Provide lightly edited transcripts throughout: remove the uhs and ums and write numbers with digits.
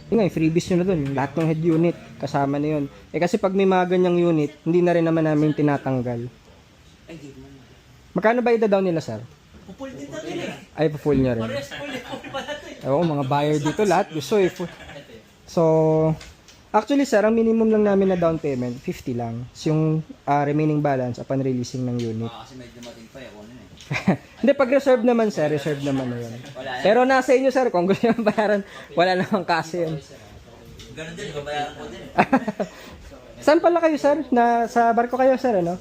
Yun nga, yung freebies nyo na dun, lahat ng head unit, kasama na yun. Eh kasi pag may mga ganyang unit, hindi na rin naman namin tinatanggal. Ay, di man. Magkano ba ida-down nila, sir? Pupul din natin eh. Ay, pa-full nyo rin. Pares, full pala ito eh. Oo, mga buyer dito, lahat gusto eh. So, actually sir, ang minimum lang namin na down payment, 50 lang. Yung remaining balance upon releasing ng unit. Kasi medyo mating pa eh. Ano eh. Hindi, pag reserve naman sir, reserve naman na yun. Pero nasa inyo sir, kung gusto nyo bayaran, wala namang kasi yun. Ganun din, babayaran ko din. Saan pala kayo sir? Sa barko kayo sir, ano?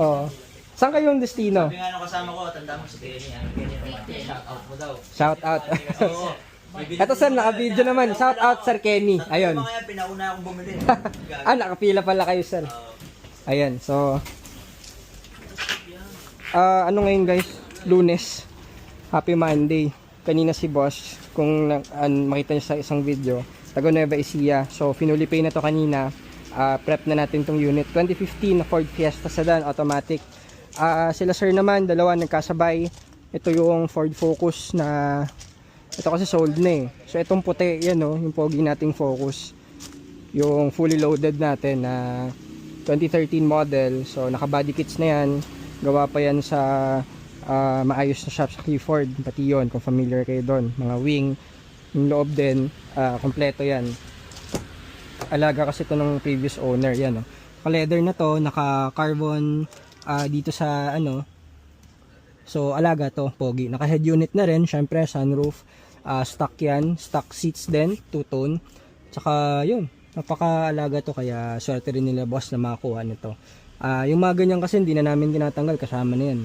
Oo. Saan kayong destino? Sabi nga nung kasama ko, tanda mo si Kenny. Kenny naman, shout out mo daw. Shout out. Oo. Ito sir, naka-video naman. Shout out sir Kenny. Ayun. Mga yan, pinauna akong bumili. Nakapila pala kayo sir. Ayan, so ano ngayon guys? Lunes. Happy Monday. Kanina si boss, kung makita niyo sa isang video, taga Nueva Ecija. So finally pay na to kanina. Prep na natin tong unit. 2015 na Ford Fiesta sedan, automatic. Sila sir naman, dalawa nagkasabay. Ito yung Ford Focus na ito kasi sold na eh. So itong puti, yan o, yung pogi nating Focus. Yung fully loaded natin na 2013 model. So naka body kits na yan. Gawa pa yan sa maayos na shop sa Clifford. Pati yun, kung familiar kayo doon. Mga wing, yung loob din, kompleto yan. Alaga kasi ito ng previous owner, yan o. Naka-leather na to, naka-carbon dito sa ano. So alaga to, pogi. Naka-head unit na rin, syempre sunroof, stock yan, stock seats din, two-tone. Tsaka yun, napaka-alaga to, kaya swerte rin nila boss na makakuha nito. Yung mga ganyan kasi hindi na namin tinatanggal, kasama na yan.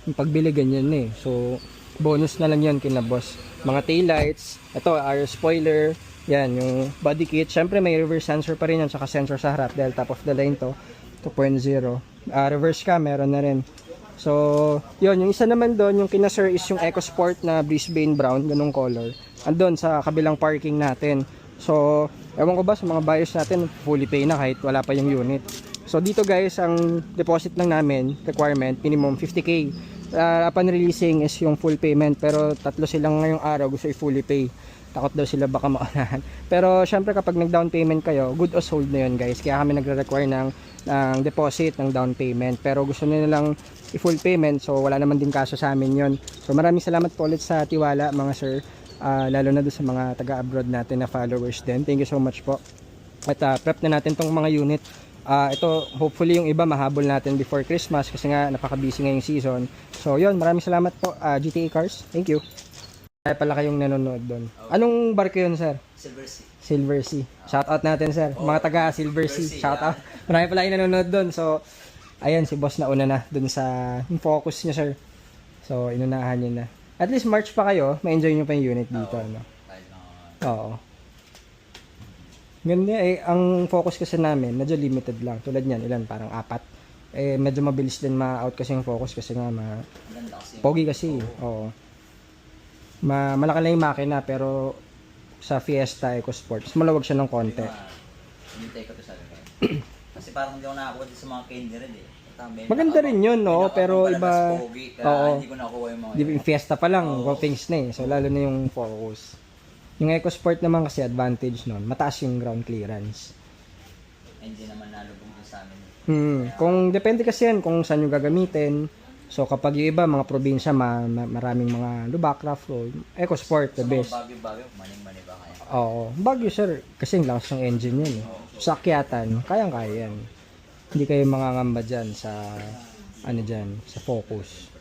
Yung pagbili ganyan eh. So bonus na lang yan kina boss. Mga taillights, ito rear spoiler, yan yung body kit. Syempre may reverse sensor pa rin yan, saka sensor sa harap dahil top of the line to 2.0. Reverse camera na rin. So yun, yung isa naman doon, yung kina sir is yung EcoSport na Brisbane brown, ganung color. Andun sa kabilang parking natin. So ewan ko ba sa mga buyers natin, fully pay na kahit wala pa yung unit. So dito guys, ang deposit lang namin, requirement, minimum 50k. Upon releasing is yung full payment, pero tatlo silang ngayong araw gusto i-fully pay. Takot daw sila baka makanahan. Pero syempre kapag nag-down payment kayo, good or sold na yun guys. Kaya kami nagre-require ng deposit, ng down payment. Pero gusto nila lang i-full payment, so wala naman din kaso sa amin yun. So maraming salamat po ulit sa tiwala mga sir. Lalo na doon sa mga taga-abroad natin na followers din. Thank you so much po. At prep na natin tong mga unit. Ito, hopefully yung iba mahabol natin before Christmas kasi nga napaka-busy ngayong season. So yun, maraming salamat po GTA Cars. Thank you. Kaya pala kayong nanonood doon. Anong barko yun sir? Silver Sea. Silver Sea. Shout out natin sir. Mga taga Silver Sea. Shout out. Marami pala yung nanonood doon. So ayan, si boss na una na doon sa yung focus niya sir. So inunahan niya na. At least March pa kayo, ma-enjoy niyo pa yung unit dito. Ano? Oo. Ganda eh, ang focus kasi namin, medyo limited lang. Tulad niyan, ilan? Parang 4. Eh, medyo mabilis din ma-out kasi yung focus kasi nga pogi kasi. Oo. Malaki lang yung makina pero sa Fiesta EcoSport, mas malawag siya ng konti. Hinintay ko to sa akin. Kasi parang hindi ako nakakuha din sa mga candy rin eh. Maganda rin yun, no? Pero iba, hindi ko nakuha yung mga yung Fiesta pa lang, things na eh. So, lalo na yung focus. Yung EcoSport naman kasi advantage nun, mataas yung ground clearance. Hindi naman nalubog din sa amin. Kung depende kasi yan kung saan yung gagamitin. So kapag yung iba, mga probinsya, maraming mga lubak, rough road, EcoSport the best. Bagyo, maning-mani ba kaya? Oo, Baguio sir, kasi yung lakas ng engine yun eh. Sa akyatan, kayang-kaya yan. Hindi kayo mangangamba dyan sa, ano dyan, sa Focus.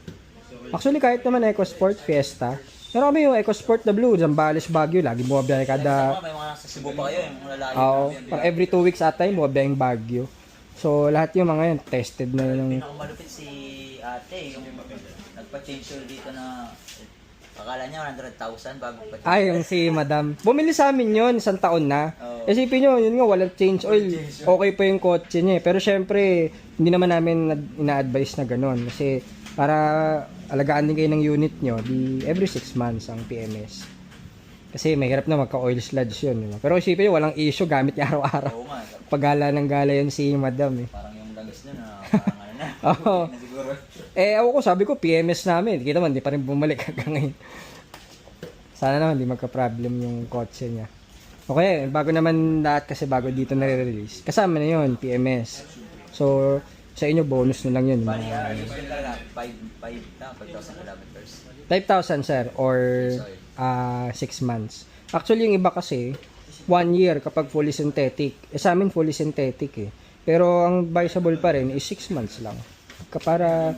Actually kahit naman EcoSport, Fiesta, pero kami yung EcoSport na blue, Zambales, Baguio, lagi bumabiyahe kada... May mga sa Cebu pa kayo, yung mga lalaki. Oo, parang every 2 weeks ata yung bumabiyahe yung Baguio. So lahat yung mga yun, tested na yun. Pinakamalupit si ate, yung nagpa-change oil dito na akala niya 100,000 bago pa. Ay, yung si madam. Bumili sa amin yun, isang taon na. Isipin nyo, yun nga, walang change oil. Okay pa yung kotse niya eh. Pero syempre, hindi naman namin ina-advise na ganun. Kasi para alagaan din kayo ng unit nyo, di every 6 months ang PMS. Kasi mahirap na magka-oil sludge yun. Diba? Pero isipin nyo, walang issue, gamit niya araw-araw. Oo nga. Paggala ng gala yun si madam eh. Parang yung langis niya na parang ano na. Oo. Na siguro. Ako ko, sabi ko, PMS namin. Kita man, di pa rin bumalik hanggang ngayon. Sana naman, di magka-problem yung kotse niya. Okay, bago naman lahat kasi bago dito nare-release. Kasama na yun, PMS. So, sa inyo bonus na lang yun. Bali, usually talaga, 5,000 kilometers. 5,000 sir or 6 months. Actually, yung iba kasi 1 year kapag fully synthetic. Sa amin fully synthetic eh. Pero ang advisable pa rin is 6 months lang. Para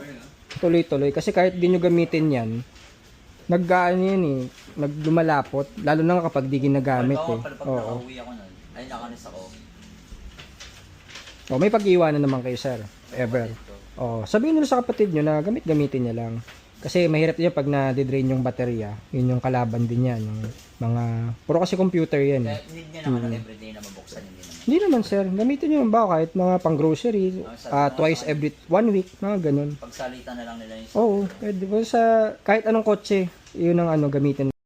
tuloy-tuloy. Kasi kahit di nyo gamitin yan, nag-ano yan eh, naglumalapot. Lalo na kapag di ginagamit Pag eh. pag Oo. nakauwi ako nun, ay nakanis ako. Oh, may pag-iwanan naman kayo sir. Ever. Oh, sabihin nyo sa kapatid nyo na gamitin niya lang. Kasi mahirap din pag na-drain yung baterya. Yun yung kalaban din yan. Yung mga, puro kasi computer yan. Kaya hindi niya naman everyday na mabuksan, hindi naman. Hindi naman sir, gamitin nyo yung ba kahit mga pang grocery, twice every 1 week, mga ganun. Pagsalitan na lang nila yung Oo, pwede ba sa kahit anong kotse, yun ang ano gamitin.